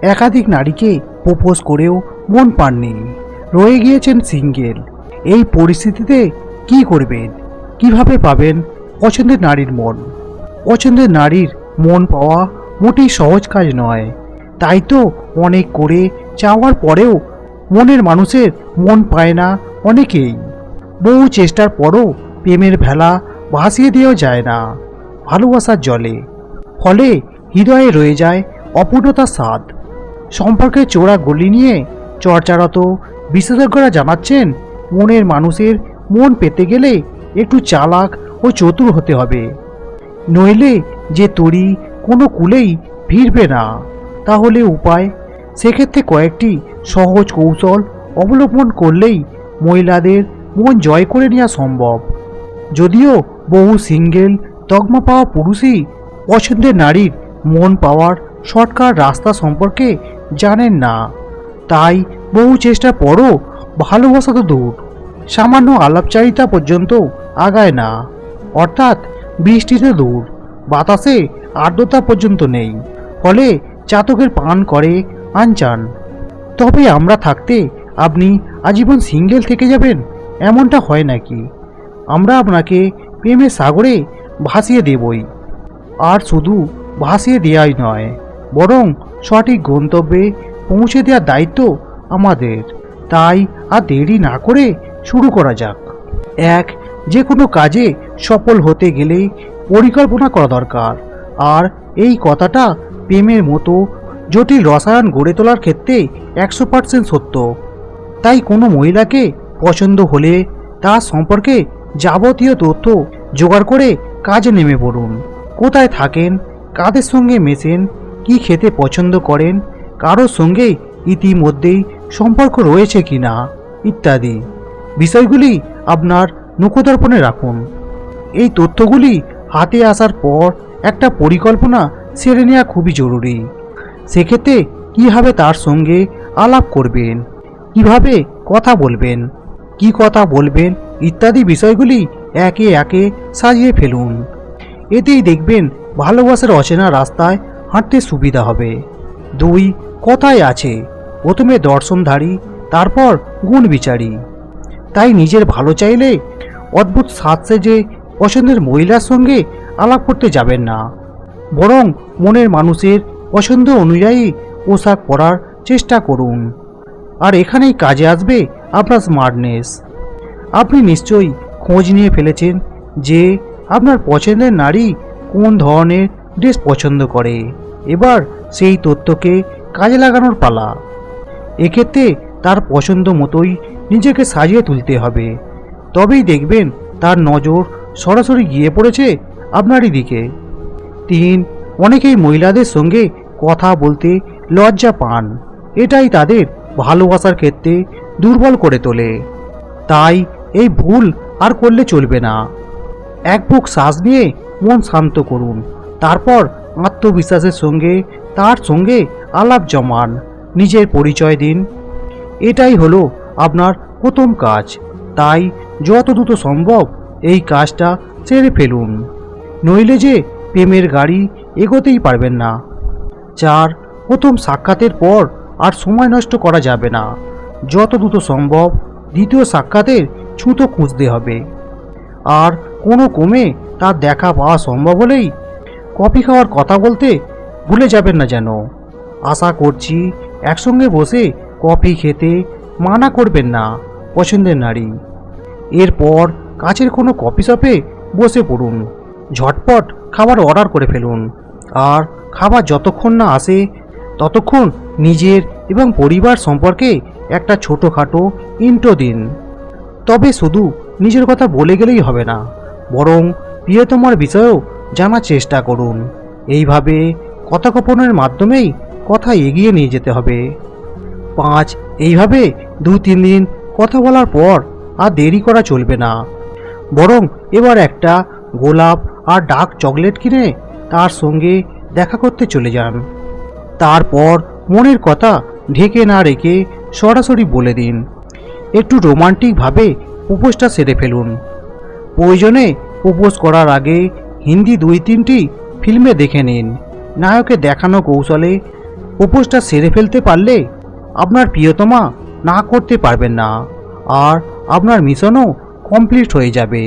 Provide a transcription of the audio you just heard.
একাধিক নারীকে প্রপোজ করেও মন পাননি, রয়ে গিয়েছেন সিঙ্গেল। এই পরিস্থিতিতে কি করবেন? কিভাবে পাবেন পছন্দের নারীর মন? পছন্দের নারীর মন পাওয়া মোটেই সহজ কাজ নয়। তাই তো অনেক করে চাওয়ার পরেও মনের মানুষের মন পায় না অনেকেই। বহু চেষ্টার পরও প্রেমের ভেলা ভাসিয়ে দেওয়া যায় না ভালোবাসার জলে। ফলে হৃদয়ে রয়ে যায় অপূর্ণতার স্বাদ। সম্পর্কের চোরা গলি নিয়ে চর্চারত বিশেষজ্ঞরা জানাচ্ছেন, মনের মানুষের মন পেতে গেলে একটু চালাক ও চতুর হতে হবে, নইলে যে তরি কোনো কূলেই ভিড়বে না। তাহলে উপায়? সেক্ষেত্রে কয়েকটি সহজ কৌশল অবলম্বন করলেই মহিলাদের মন জয় করে নেওয়া সম্ভব। যদিও বহু সিঙ্গেল তকমা পাওয়া পুরুষই পছন্দের নারীর মন পাওয়ার শর্টকাট রাস্তা সম্পর্কে জানেন না, তাই বহু চেষ্টার পরও ভালোবাসা তো দূর, সামান্য আলাপচারিতা পর্যন্ত আগায় না। অর্থাৎ বৃষ্টিতে দূর, বাতাসে আর্দ্রতা পর্যন্ত নেই। ফলে চাতকের পান করে আনচান। তবে আমরা থাকতে আপনি আজীবন সিঙ্গেল থেকে যাবেন, এমনটা হয় নাকি? আমরা আপনাকে প্রেমের সাগরে ভাসিয়ে দেবই। আর শুধু ভাসিয়ে দেওয়াই নয়, বরং সঠিক গন্তব্যে পৌঁছে দেওয়ার দায়িত্ব আমাদের। তাই আর দেরি না করে শুরু করা যাক। যে কোনো কাজে সফল হতে গেলে পরিকল্পনা করা দরকার। আর এই কথাটা প্রেমের মতো জটিল রসায়ন গড়ে তোলার ক্ষেত্রে 100% সত্য। তাই কোনো মহিলাকে পছন্দ হলে তার সম্পর্কে যাবতীয় তথ্য জোগাড় করে কাজে নেমে পড়ুন। কোথায় থাকেন, কাদের সঙ্গে মেশেন, কি খেতে পছন্দ করেন, কারোর সঙ্গে ইতিমধ্যেই সম্পর্ক রয়েছে কিনা ইত্যাদি বিষয়গুলি আপনার নখদর্পণে রাখুন। এই তথ্যগুলি হাতে আসার পর একটা পরিকল্পনা সেরে নেওয়া খুবই জরুরি। সেক্ষেত্রে কীভাবে তার সঙ্গে আলাপ করবেন, কিভাবে কথা বলবেন, কি কথা বলবেন ইত্যাদি বিষয়গুলি একে একে সাজিয়ে ফেলুন। এতেই দেখবেন ভালোবাসার অচেনা রাস্তায় হাঁটতে সুবিধা হবে। 2. কথায় আছে, প্রথমে দর্শনধারী, তারপর গুণ বিচারী। তাই নিজের ভালো চাইলে অদ্ভুত সাজ সেজে পছন্দের মহিলার সঙ্গে আলাপ করতে যাবেন না, বরং মনের মানুষের পছন্দ অনুযায়ী পোশাক পরার চেষ্টা করুন। আর এখানেই কাজে আসবে আপনার স্মার্টনেস। আপনি নিশ্চয়ই খোঁজ নিয়ে ফেলেছেন যে আপনার পছন্দের নারী কোন ধরনের ড্রেস পছন্দ করে। এবার সেই তথ্যকে কাজে লাগানোর পালা। এক্ষেত্রে তার পছন্দ মতোই নিজেকে সাজিয়ে তুলতে হবে। তবেই দেখবেন তার নজর সরাসরি গিয়ে পড়েছে আপনারই দিকে। 3. অনেকেই মহিলাদের সঙ্গে কথা বলতে লজ্জা পান। এটাই তাদের ভালোবাসার ক্ষেত্রে দুর্বল করে তোলে। তাই এই ভুল আর করলে চলবে না। এক বুক শ্বাস নিয়ে মন শান্ত করুন, তারপর আত্মবিশ্বাসের সঙ্গে তার সঙ্গে আলাপ জমান, নিজের পরিচয় দিন। এটাই হলো আপনার প্রথম কাজ। তাই যত দ্রুত সম্ভব এই কাজটা সেরে ফেলুন, নইলে যে প্রেমের গাড়ি এগোতেই পারবেন না। 4. প্রথম সাক্ষাতের পর আর সময় নষ্ট করা যাবে না। যত দ্রুত সম্ভব দ্বিতীয় সাক্ষাতের ছুতো খুঁজতে হবে। আর কোনো ক্রমে তার দেখা পাওয়া সম্ভব হলেই কফি খাওয়ার কথা বলতে ভুলে যাবেন না যেন। আশা করছি একসঙ্গে বসে কফি খেতে মানা করবেন না পছন্দের নারী। এরপর কাছের কোনো কফি শপে বসে পড়ুন, ঝটপট খাবার অর্ডার করে ফেলুন। আর খাবার যতক্ষণ না আসে ততক্ষণ নিজের এবং পরিবার সম্পর্কে একটা ছোটোখাটো ইন্ট্রো দিন। তবে শুধু নিজের কথা বলে গেলেই হবে না, বরং প্রিয়তমার বিষয়েও জানার চেষ্টা করুন। এইভাবে কথোপকথনের মাধ্যমেই কথা এগিয়ে নিয়ে যেতে হবে। 5. এইভাবে 2-3 দিন কথা বলার পর আর দেরি করা চলবে না, বরং এবার একটা গোলাপ আর ডার্ক চকলেট কিনে তার সঙ্গে দেখা করতে চলে যান। তারপর মনের কথা ঢেকে না রেখে সরাসরি বলে দিন। একটু রোমান্টিকভাবে প্রপোজটা সেরে ফেলুন। প্রয়োজনে প্রপোজ করার আগে হিন্দি 2-3টি ফিল্মে দেখে নিন। নায়কের দেখানো কৌশলে প্রপোজটা সেরে ফেলতে পারলে আপনার প্রিয়তমা না করতে পারবেন না, আর আপনার মিশনও কমপ্লিট হয়ে যাবে।